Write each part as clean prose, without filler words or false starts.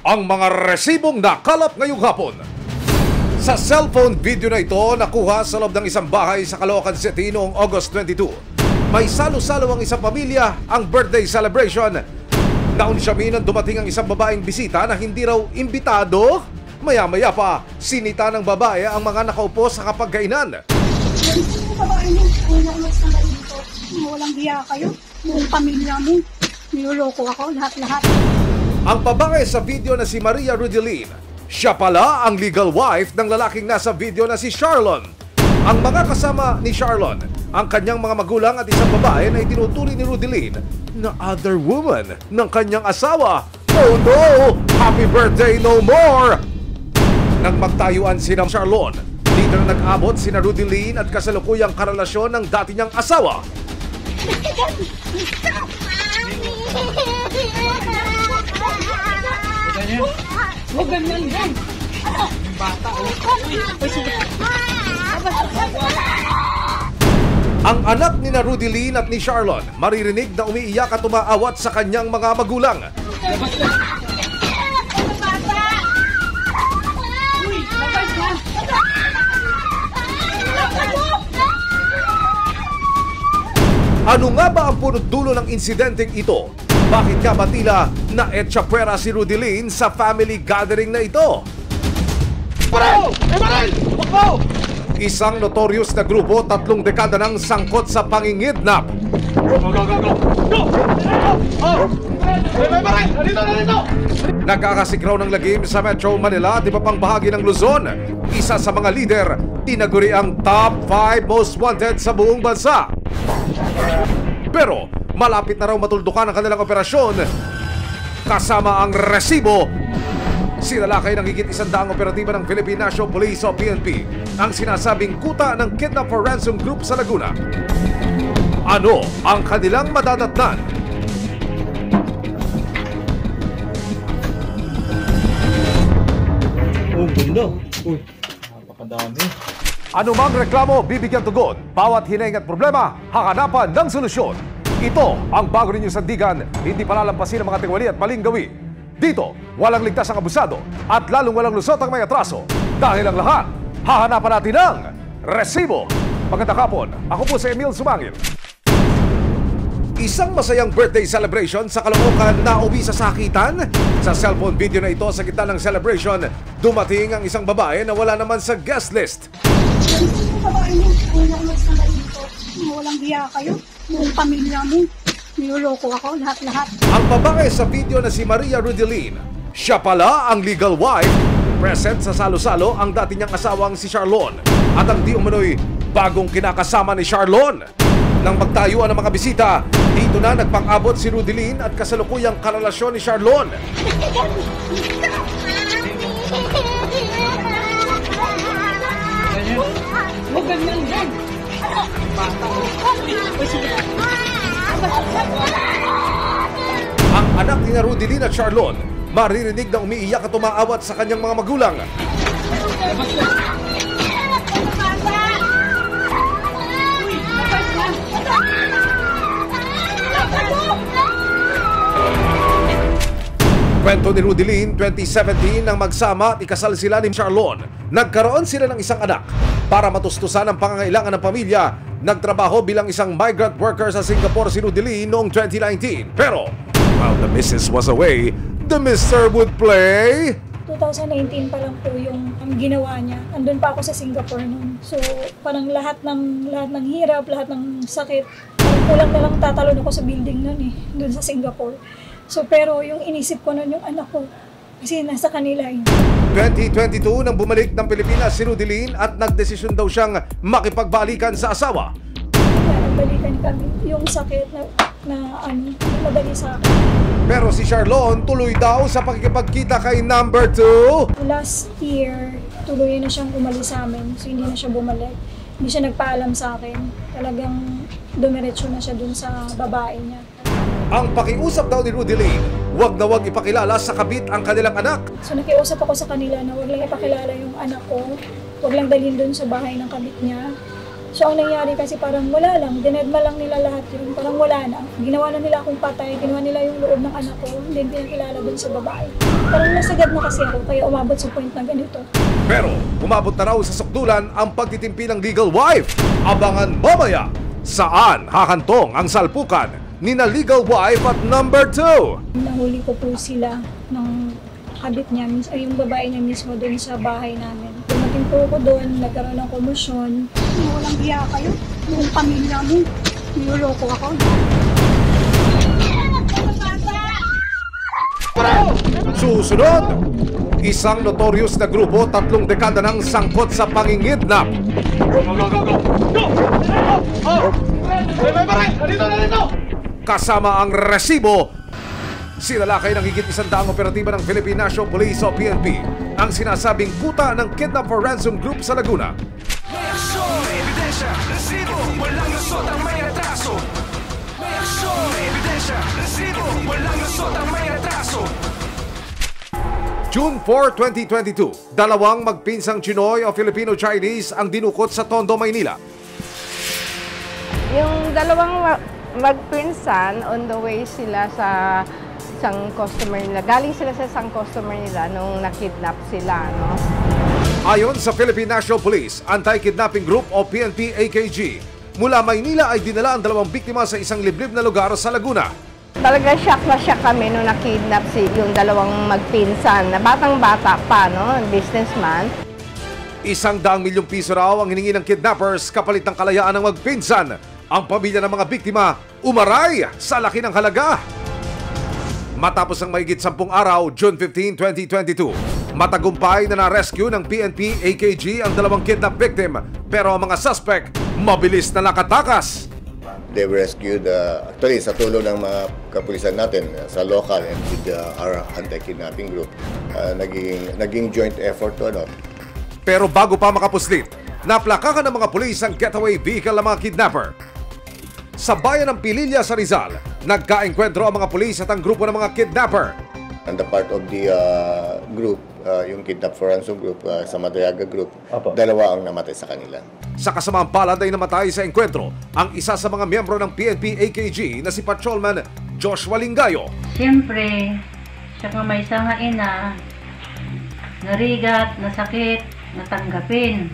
ang mga resibong nakalap ngayong hapon. Sa cellphone video na ito, nakuha sa loob ng isang bahay sa Caloocan City noong August 22. May salo-salo ang isang pamilya, ang birthday celebration. Naunsyamin nang dumating ang isang babaeng bisita na hindi raw imbitado. Maya-maya pa, sinita ng babae ang mga nakaupo sa kapagkainan. Yung babae mo, ulang-ulang sa dito. Walang hiya kayo, buong pamilya mo. Niloloko ako, lahat-lahat. Ang babae sa video na si Maria Rudeline, siya pala ang legal wife ng lalaking nasa video na si Charlon. Ang mga kasama ni Charlon, ang kanyang mga magulang at isang babae na itinutuloy ni Rudeline na other woman ng kanyang asawa. Oh no! Happy birthday no more! Nang magtayuan sina Charlon, dito na nag-abot sina Rudeline at kasalukuyang karelasyon ng dati niyang asawa. Huwag ganyan yan. Bata. Ang anak ni na Rudeline at ni Charlon maririnig na umiiyak at umaawat sa kanyang mga magulang. Ano nga ba ang punot dulo ng insidenteng ito? Bakit nga ba tila na etsyapwera si Rudeline sa family gathering na ito? Isang notorious na grupo, 3 dekada nang sangkot sa pangingidnap. Nagkakasikraw ng lagim sa Metro Manila at iba pang bahagi ng Luzon. Isa sa mga leader, tinaguri ang top 5 most wanted sa buong bansa. Pero malapit na raw matuldukan ang kanilang operasyon kasama ang resibo. Sinalakay ng higit 100 operatiba ng Philippine National Police o PNP ang sinasabing kuta ng Kidnap for Ransom Group sa Laguna. Ano ang kanilang madadatnan? Oh, ganda. Uy, napakadami. Anumang reklamo, bibigyan tugon. Bawat hiling at problema, hahanapan ng solusyon. Ito ang bago ninyong sandigan, hindi palalampasin ang mga tingwali at maling gawi. Dito, walang ligtas ang abusado at lalong walang lusot ang may atraso. Dahil ang lahat, hahanapan natin ng resibo. Magandang hapon, ako po si Emil Sumangil. Isang masayang birthday celebration sa Caloocan na uwi sa sakitan. Sa cellphone video na ito, sa gitna ng celebration, dumating ang isang babae na wala naman sa guest list. Yung babae mo, ulang-ulang sa dito. Walang hiya kayo, buong pamilya mo. Niloloko ako, lahat-lahat. Ang babae sa video na si Maria Rudeline, siya pala ang legal wife. Present sa salo-salo ang dati niyang asawang si Charlon at ang di umano'y bagong kinakasama ni Charlon. Nang magtayuan ng mga bisita, dito na nagpang-abot si Rudeline at kasalukuyang karelasyon ni Charlon. Huwag ganyan yan. Bata. Ang anak ni Rudeline at Charlon maririnig na umiiyak at umaawat sa kanyang mga magulang. Kwento ni Rudeline, 2017 nang magsama at ikasal sila ni Charlon. Nagkaroon sila ng isang anak. Para matustusan ang pangangailangan ng pamilya, nagtrabaho bilang isang migrant worker sa Singapore si Rudeline noong 2019. Pero, while the missus was away, the mister would play. 2019 pa lang po yung ginawa niya. Andun pa ako sa Singapore noon. So, parang lahat ng hirap, lahat ng sakit. Kulang na lang tatalon ako sa building noon doon sa Singapore. So, pero yung inisip ko noon yung anak ko. Kasi nasa kanila 2022 nang bumalik ng Pilipinas si Rudeline at nagdesisyon daw siyang makipagbalikan sa asawa. Nagbalikan kami. Yung sakit na madali sa akin. Pero si Charlon tuloy daw sa pakikipagkita kay number 2. Last year, tuloy na siyang umalis sa amin. So, hindi na siya bumalik. Hindi siya nagpaalam sa akin. Talagang dumiretso na siya dun sa babae niya. Ang pakiusap daw ni Rudeline, wag na wag ipakilala sa kabit ang kanilang anak. So nakiusap ako sa kanila na wag lang ipakilala yung anak ko, wag lang dalhin doon sa bahay ng kabit niya. So ang nangyari kasi parang wala lang, dinedma lang nila lahat yun, parang wala na. Ginawa na nila akong patay, ginawa nila yung loob ng anak ko, hindi pinakilala dun sa babae. Parang nasagad na kasi ako, kaya umabot sa point na ganito. Pero umabot na raw sa sukdulan ang pagtitimpi ng legal wife. Abangan mamaya saan hahantong ang salpukan ni na legal wife at number 2. Nahuli ko po sila ng kabit niya, ay yung babae niya mismo doon sa bahay namin. Dumating po ako doon, nagkaroon ng komosyon. Walang hiya kayo. Buong pamilya mo. Niloloko ako. Susunod, isang notorious na grupo 3 dekada ng sangkot sa pangingidnap. Kasama ang resibo, sinalakay ng higit 100 operatiba ng Philippine National Police o PNP ang sinasabing kuta ng Kidnap for Ransom Group sa Laguna. May aksyon, may ebidensya, resibo, walang lusot ang may retraso. May aksyon, may ebidensya, resibo, walang lusot ang may retraso. June 4, 2022, 2 magpinsang Chinoy o Filipino-Chinese ang dinukot sa Tondo, Maynila. Yung dalawang magpinsan, on the way sila sa isang customer nila. Galing sila sa isang customer nila nung nakidnap sila, no? Ayon sa Philippine National Police Anti-Kidnapping Group o PNP-AKG, mula Maynila ay dinala ang 2 biktima sa isang liblib na lugar sa Laguna. Talaga shock na shock kami nung nakidnap yung dalawang magpinsan na batang-bata pa, no? Businessman. 100 milyong piso raw ang hiningi ng kidnappers kapalit ng kalayaan ng magpinsan. Ang pamilya ng mga biktima umaray sa laki ng halaga. Matapos ang mahigit 10 araw, June 15, 2022, matagumpay na na-rescue ng PNP-AKG ang 2 kidnap victim, pero ang mga suspect mabilis na nakatakas. They were rescued actually sa tulong ng mga kapulisan natin sa local and with our anti-kidnapping group. Naging joint effort to, ano. Pero bago pa makapuslit, naplakakan ng mga pulis ang getaway vehicle ng mga kidnapper. Sa bayan ng Pililla sa Rizal, nagkaengkwentro ang mga pulis at ang grupo ng mga kidnapper. And the part of the group, yung Kidnap for Ransom group, sa Madriaga group, 2 ang namatay sa kanila. Sa kasamaang palad ay namatay sa engkwentro ang isa sa mga miyembro ng PNP-AKG na si Patrolman Joshua Lingayo. Siyempre, siya nga may sangain na narigat, nasakit, natanggapin,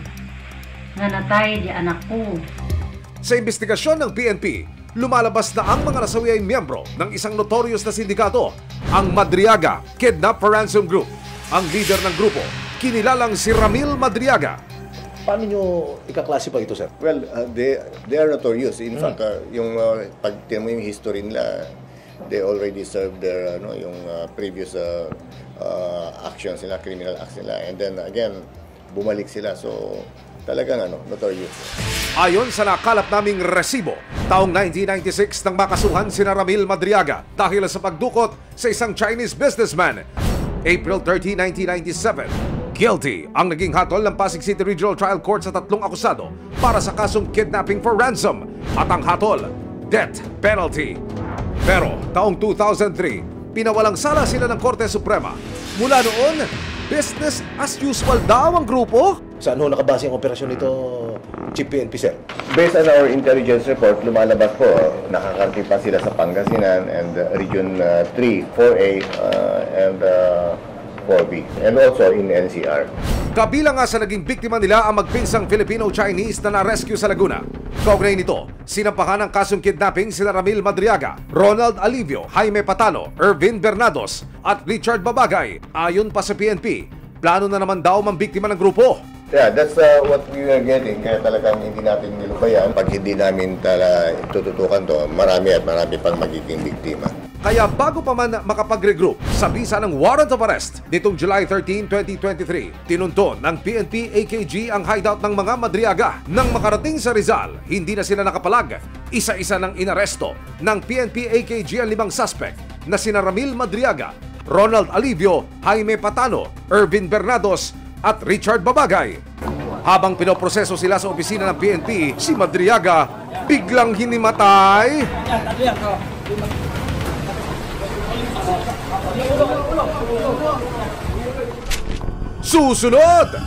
nga natay di anak ko. Sa investigasyon ng PNP, lumalabas na ang mga nasawi ay miyembro ng isang notorious na sindikato, ang Madriaga Kidnap for Ransom Group. Ang leader ng grupo, kinilalang si Ramil Madriaga. Paano nyo ika-classify ito, sir? Well, they are notorious. In fact, pag tingnan mo yung history nila, they already served their yung previous actions nila, criminal acts nila. And then again, bumalik sila. So, talagang notorious. Ayon sa nakalap naming resibo, taong 1996 nang makasuhan si Ramil Madriaga dahil sa pagdukot sa isang Chinese businessman. April 30, 1997, guilty ang naging hatol ng Pasig City Regional Trial Court sa 3 akusado para sa kasong kidnapping for ransom at ang hatol, death penalty. Pero taong 2003, pinawalang sala sila ng Korte Suprema. Mula noon, business as usual daw ang grupo. Saan ho nakabase ang operasyon nito, Chief PNP, sir? Based on our intelligence report, lumalabas po, nakakarating pa sila sa Pangasinan and Region 3, 4A, and 4B, and also in NCR. Kabilang nga sa naging biktima nila ang magpinsang Filipino-Chinese na na-rescue sa Laguna. Kaugnay nito, sinampahan ng kasong kidnapping sina Ramil Madriaga, Ronald Alivio, Jaime Patano, Ervin Bernados at Richard Babagay. Ayon pa sa PNP, plano na naman daw mambiktima ng grupo. Yeah, that's what we are getting. Kaya talagang hindi natin nilubayan. Pag hindi namin tututukan to, marami at marami pang magiging biktima. Kaya bago pa man makapag-regroup sa bisa ng warrant of arrest nitong July 13, 2023, tinunton ng PNP-AKG ang hideout ng mga Madriaga. Nang makarating sa Rizal, hindi na sila nakapalag. Isa-isa nang inaresto ng PNP-AKG ang 5 suspect na sina Ramil Madriaga, Ronald Alivio, Jaime Patano, Ervin Bernados at Richard Babagay. Habang pinoproseso sila sa opisina ng PNP, si Madriaga biglang hinimatay. Susunod!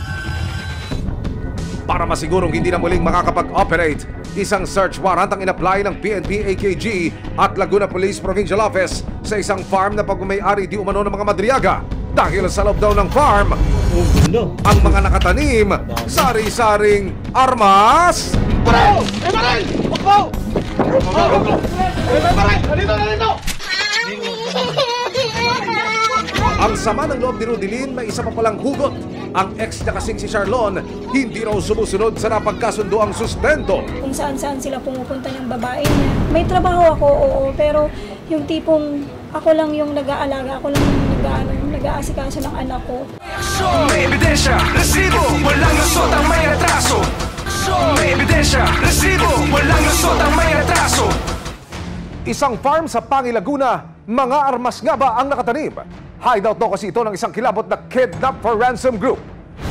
Para masigurong hindi na muling makakapag-operate, isang search warrant ang inapply ng PNP AKG at Laguna Police Provincial Office sa isang farm na pagmamayari di umano ng mga Madriaga. Dahil sa loob daw ng farm, ang mga nakatanim, sari-saring armas. Ang sama ng loob ni Rudilin, may isa pa palang hugot. Ang ex niya kasing si Charlon, hindi raw sumusunod sa napagkasundo ang sustento. Kung saan-saan sila pumupunta ng babae niya. May trabaho ako, oo, pero yung tipong ako lang yung nag-aalaga, ako lang yung nag-aasikaso ng anak ko. May ebidensya, resibo, walang lusot ang may atraso. May ebidensya, resibo, walang lusot ang may atraso. Isang farm sa Pangi, Laguna, mga armas nga ba ang nakatanim? Hideout daw kasi ito ng isang kilabot na kidnap for ransom group.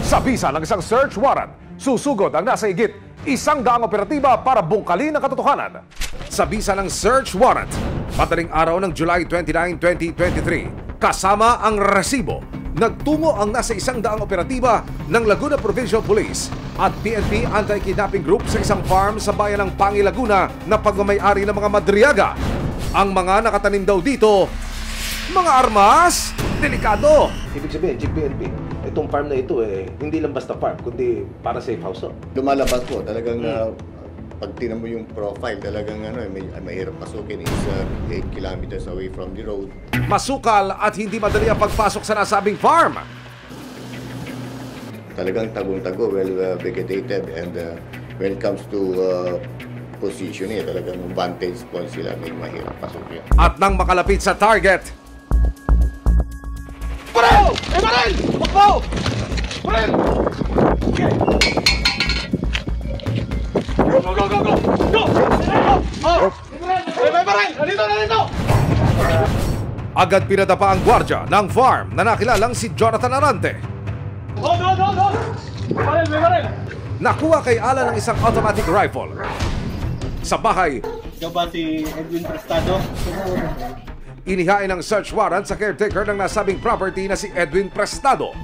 Sa bisa ng isang search warrant, susugod ang nasa higit 100 operatiba para bungkalin ang katotohanan. Sa bisa ng search warrant, madaling araw ng July 29, 2023, kasama ang resibo, nagtungo ang nasa 100 operatiba ng Laguna Provincial Police at PNP Anti-Kidnapping Group sa isang farm sa bayan ng Pangi, Laguna na pagmamayari ng mga Madriaga. Ang mga nakatanim daw dito, mga armas, delikado. Ibig sabihin, GPNP, itong farm na ito hindi lang basta farm, kundi para safe house. Lumalabas po, talagang pag tinan mo yung profile, talagang mahirap pasukin. It's 8 kilometers away from the road. Masukal at hindi madali ang pagpasok sa nasabing farm. Talagang tagong-tago, well vegetated, and when it comes to position, talagang vantage point sila, may mahirap pasukin. At nang makalapit sa target, agad pinadapa ang gwardya ng farm na nakilalang si Jonathan Arante. Nakuha kay Alan ng isang automatic rifle. Sa bahay, Ikaw ba si Edwin Prestado? inihain ng search warrant sa caretaker ng nasabing property na si Edwin Prestado.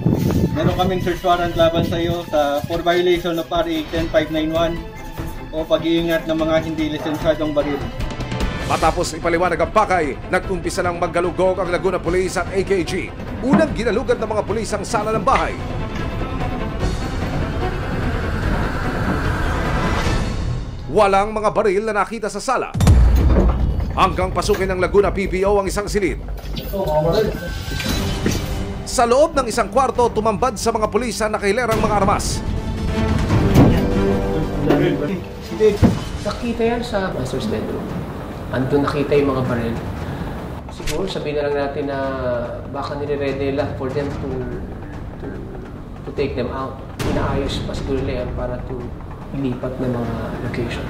Meron kaming search warrant laban sa iyo sa for violation of RA 10591 o pag-iingat ng mga hindi lisensyadong baril. Matapos ipaliwanag ang pakay, nag-umpisa ng maggalugog ang Laguna Police at AKG. Unang ginalugad ng mga pulis ang sala ng bahay. Walang mga baril na nakita sa sala. Hanggang pasukin ng Laguna PPO ang isang silid. Sa loob ng isang kwarto, tumambad sa mga pulis ang nakahilerang mga armas. Nakita yan sa master's bedroom. Andun nakita yung mga baril. Siguro sabihin na lang natin na baka nire-ready nila for them to take them out. Inaayos pa siguro nila yan para to ilipat ng mga location.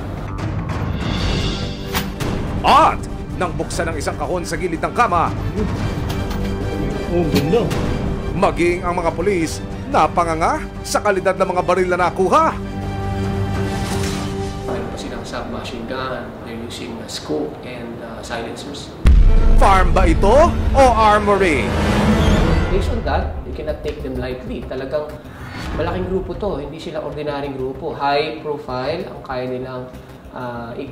At nang buksan ng isang kahon sa gilid ng kama, maging ang mga pulis napanganga sa kalidad ng mga baril na nakuha. Meron pa silang submachine gun, they're using scope and silencers. Farm ba ito o armory? Based on that, you cannot take them lightly. Talagang malaking grupo to, hindi sila ordinaryong grupo. High profile ang kaya nilang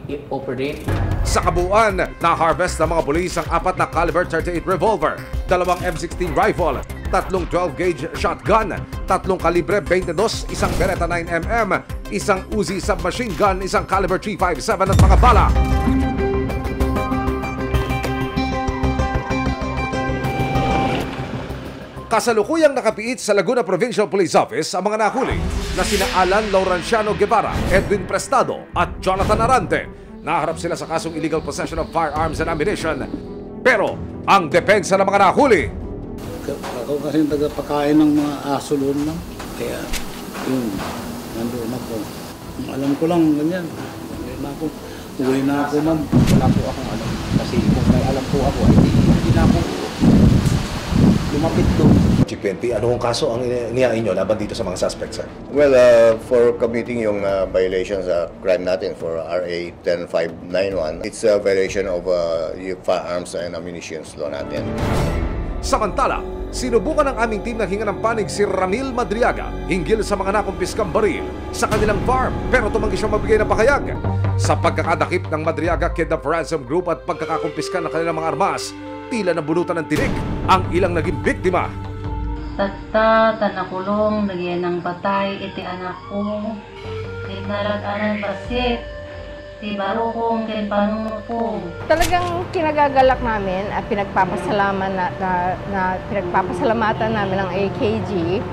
i-operate. Sa kabuuan, na-harvest ng mga pulis ang 4 na caliber 38 revolver, 2 M16 rifle, 3 12-gauge shotgun, 3 kalibre 22, 1 Beretta 9mm, 1 Uzi submachine gun, 1 caliber 357 at mga bala. Kasalukuyang nakapiit sa Laguna Provincial Police Office ang mga nahuli na sina Alan Lauranciano Guevara, Edwin Prestado at Jonathan Arante. Naharap sila sa kasong illegal possession of firearms and ammunition. Pero ang depensa ng mga nahuli, ako kasi tagapakain ng mga aso doon lang. Kaya yun, nandoon ako. Alam ko lang ganyan. Uwi na ako ma'am. Wala po akong alam. Kasi kung may alam po ako, hindi na ako lumapit doon. GPNP, anong kaso ang inihain nyo laban dito sa mga suspects, sir? Well, for committing yung violations sa crime natin for RA 10591, it's a violation of yung firearms and ammunition law natin. Samantala, sinubukan ng aming team na hinga ng panig si Ramil Madriaga hinggil sa mga nakumpiskang baril sa kanilang farm pero tumanggi siya magbigay ng pahayag. Sa pagkakadakip ng Madriaga Kidnap Ransom Group at pagkakakumpiska ng kanilang mga armas, tila nabunutan ng tinik ang ilang naging biktima. Tatta, tanakulong, lagyan ng patay, iti anak ko. Kinarag-anan basit, ti barukong, kin panunod ko. Talagang kinagagalak namin at pinagpapasalamatan namin ang AKG.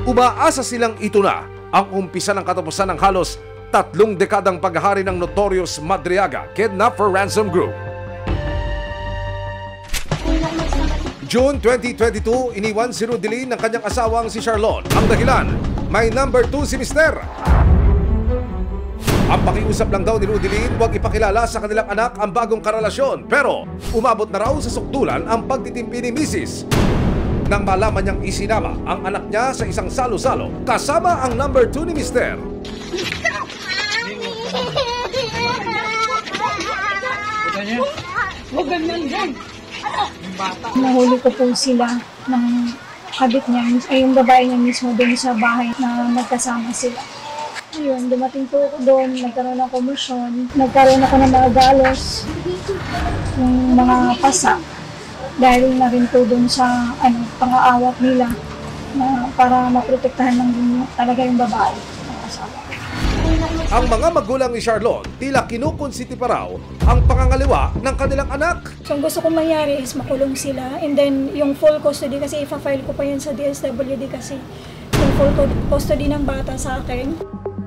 Umaasa silang ito na ang umpisa ng katapusan ng halos 3 dekadang paghahari ng Notorious Madriaga Kidnap for Ransom Group. June 2022, iniwan si Rudeline ng kanyang asawang si Charlon. Ang dahilan, may number 2 si Mister. Ang pakiusap lang daw ni Rudeline, huwag ipakilala sa kanilang anak ang bagong karelasyon. Pero umabot na raw sa sukdulan ang pagtitimpi ni Mrs. Nang malaman niyang isinama ang anak niya sa isang salo-salo kasama ang number 2 ni Mister. Nahuli ko po sila ng kabit niya, ay yung babae niya mismo doon sa bahay na nagkasama sila. Ayun, dumating po ako doon, nagkaroon ng komisyon, nagkaroon ako ng mga galos, yung mga pasa. Dahil na rin po doon sa pang-aawat nila na para maprotektahan ng talaga yung babae. Ang mga magulang ni Charlon tila kinukonsiti pa raw ang pangangaliwa ng kanilang anak. So ang gusto kong mangyari is makulong sila, and then yung full custody kasi ipa-file ko pa yan sa DSWD kasi yung full custody ng bata sa akin.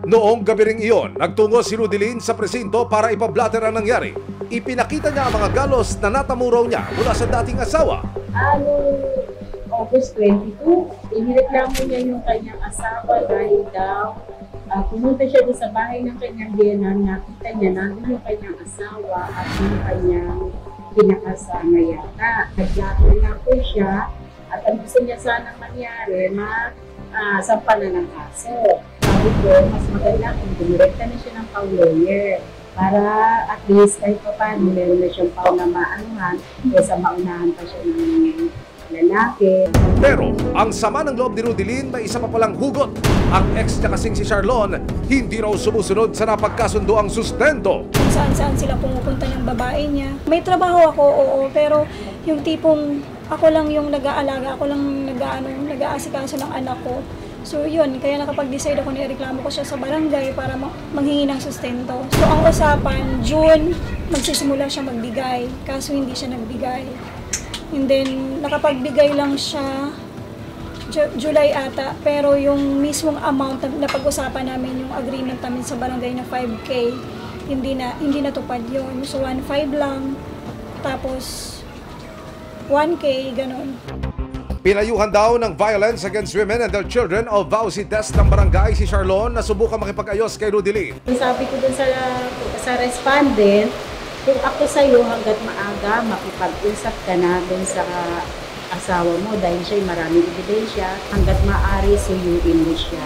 Noong gabi ring iyon, nagtungo si Rudeline sa presinto para ipablatter ang nangyari. Ipinakita niya ang mga galos na natamuraw niya mula sa dating asawa. August 22, inireklamo niya yung kanyang asawa dahil daw pumunta siya doon sa bahay ng kanyang biyenan, nakita niya nandun yung kanyang asawa at yung kanyang kinakasama yata. Naglato na po siya at ang gusto niya sanang mangyari, sampalan ng kaso. Sabi ko, mas maganda kung dumirekta na siya ng pang-lawyer para at least kahit pa paano meron na siyang paunamaanuhan kaysa maunahan pa siya ng lalaki. Pero ang sama ng loob ni Rudeline may isa pa palang hugot. Ang ex niya kasing si Charlon hindi raw sumusunod sa napagkasundo ang sustento. Kung saan-saan sila pumupunta ng babae niya. May trabaho ako, oo, pero yung tipong ako lang yung nag-aalaga, ako lang nag-aasikaso ng anak ko. So yun, kaya nakapag-decide ako na ireklamo ko siya sa barangay para manghingi ng sustento. So ang usapan, June, magsisimula siya magbigay, kaso hindi siya nagbigay. And then, nakapagbigay lang siya July ata, pero yung mismong amount na pag-usapan namin, yung agreement namin sa barangay na 5K, hindi natupad yun. So 1.5 lang, tapos 1K, ganun. Pinayuhan daw ng Violence Against Women and Their Children o VAUSI Desk ng barangay si Charlon na subukang makipag-ayos kay Rudeline. Sabi ko dun sa respondent, kung ako sa'yo hanggat maaga, makipag-usap ka na dun sa asawa mo dahil siya'y maraming ebidensya, hanggat maaari suyuin mo siya.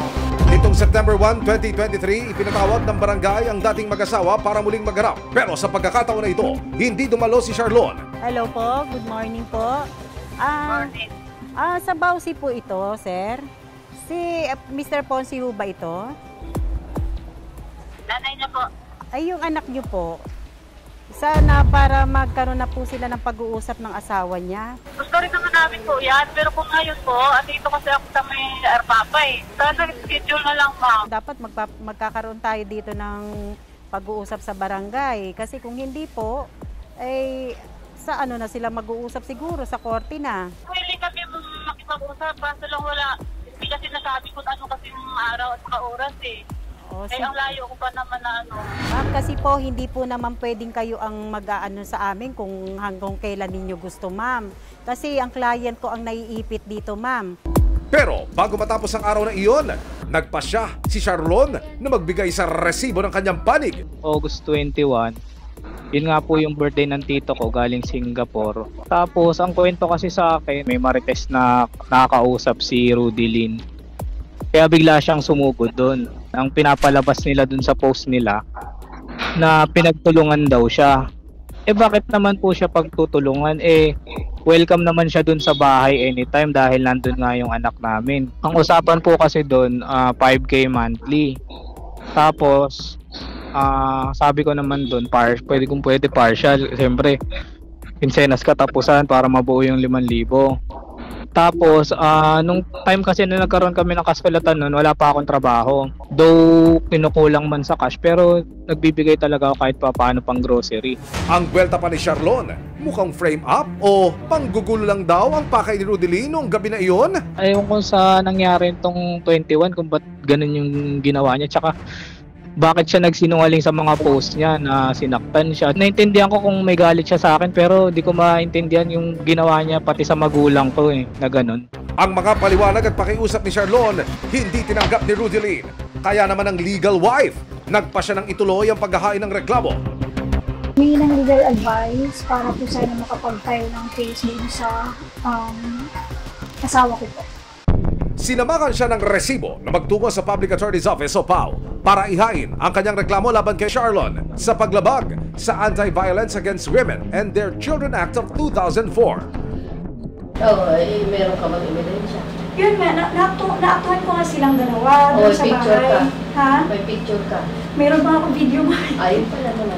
Nitong September 1, 2023, ipinatawag ng barangay ang dating mag-asawa para muling magharap. Pero sa pagkakataon na ito, hindi dumalo si Charlon. Hello po, good morning po. Sa VAUSI po ito, sir. Si Mr. Ponce ho ba ito? Nanay na po. Ay, yung anak niyo po. Sana para magkaroon na po sila ng pag-uusap ng asawa niya. Gusto rin naman namin po yan, pero kung ngayon po, andito kasi ako sa may Arpapa eh. Sana schedule na lang, ma'am. Dapat magkakaroon tayo dito ng pag-uusap sa barangay. Kasi kung hindi po, ay sa ano na sila mag-uusap siguro, sa korte na. Willing kami makipag-usap, basta lang wala. Hindi kasi nasabi kung ano kasi yung araw at oras eh. Ang layo ko pa naman na ano. Ma'am, kasi po hindi po naman pwedeng kayo ang mag-aano sa amin kung hanggang kailan ninyo gusto, ma'am. Kasi ang client ko ang naiipit dito, ma'am. Pero bago matapos ang araw na iyon, nagpasya si Charlon na magbigay sa resibo ng kanyang panig. August 21, yun nga po yung birthday ng tito ko galing Singapore. Tapos ang kwento kasi sa akin, may marites na nakakausap si Rudeline. Kaya bigla siyang sumugod doon. Ang pinapalabas nila doon sa post nila na pinagtulungan daw siya. Bakit naman po siya pagtutulungan? welcome naman siya dun sa bahay anytime dahil nandun nga yung anak namin. Ang usapan po kasi dun, 5K monthly. Tapos, sabi ko naman dun, pwede partial. Siyempre, pinsenas katapusan para mabuo yung 5,000. Tapos, nung time kasi na nagkaroon kami ng kasulatan nun, wala pa akong trabaho. Though, kinukulang man sa cash, pero nagbibigay talaga ako kahit pa paano pang grocery. Ang kwelta pa ni Charlon, mukhang frame up o panggugulo lang daw ang pakay ni Rudeline noong gabi na iyon? Ayaw ko sa nangyari itong 21 kung ba't ganun yung ginawa niya. Tsaka, bakit siya nagsinungaling sa mga post niya na sinaktan siya. Naintindihan ko kung may galit siya sa akin pero di ko maintindihan yung ginawa niya pati sa magulang ko na ganun. Ang mga paliwanag at pakiusap ni Charlon hindi tinanggap ni Rudeline. Kaya naman ang legal wife, nagpa siya ng ituloy ang paghahain ng reklamo. Humingi ng legal advice para po sana makapag-file ng case din sa asawa ko po. Sinamakan siya ng resibo na magtungo sa Public Attorney's Office o PAO para ihain ang kanyang reklamo laban kay Charlon sa paglabag sa Anti-Violence Against Women and Their Children Act of 2004. Meron ka bang ebidensya? Yun nga, naaktuhan ko nga silang dalawa doon sa picture bahay. ka. Ha? May picture ka. Meron ba ako video mo? Ayun pala naman.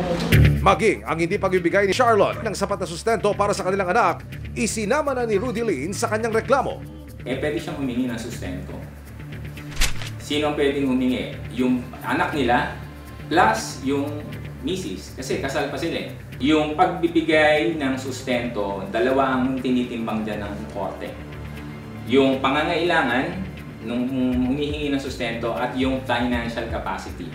Maging ang hindi pagbibigay ni Charlon ng sapat na sustento para sa kanilang anak, isinama na ni Rudeline sa kanyang reklamo. Pwede siyang humingi ng sustento. Sino ang pwedeng humingi? Yung anak nila plus yung misis. Kasi kasal pa sila. Yung pagbibigay ng sustento, dalawa ang tinitimbang dyan ng korte. Yung pangangailangan nung humihingi ng sustento at yung financial capacity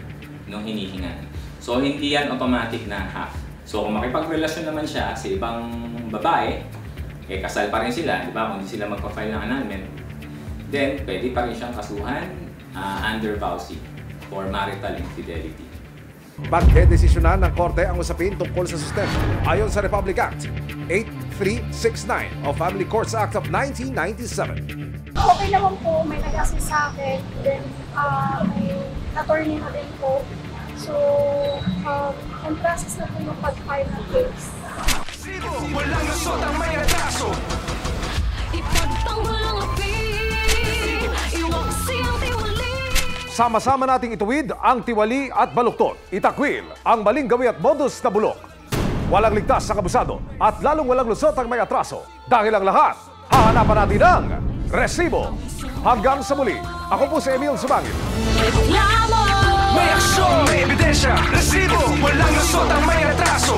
nung hinihingan. So hindi yan automatic na half. So kung makipagrelasyon naman siya sa ibang babae, kasal pa rin sila, di ba? Kung hindi sila magpa-file ng annulment, then pwede pa rin siyang kasuhan under VAUSI for marital infidelity. Pagdedesisyonan ng korte ang usapin tungkol sa sustento ayon sa Republic Act 8369 o Family Courts Act of 1997. Okay naman po, may nag-assist sa akin, then may attorney na din po. So, on process na po yung pag-file ng case. Walang lusot ang may atraso. Ipagtanggol ang api. Iwaksi ang tiwali. Sama-sama nating ituwid ang tiwali at baluktot. Itakwil ang maling gawi at modus na bulok. Walang ligtas ang abusado at lalong walang lusot ang may atraso. Dahil ang lahat, hahanapan natin ng resibo. Hanggang sa muli, ako po si Emil Sumangit. May aksyon, may ebidensya, resibo. Walang lusot ang may atraso.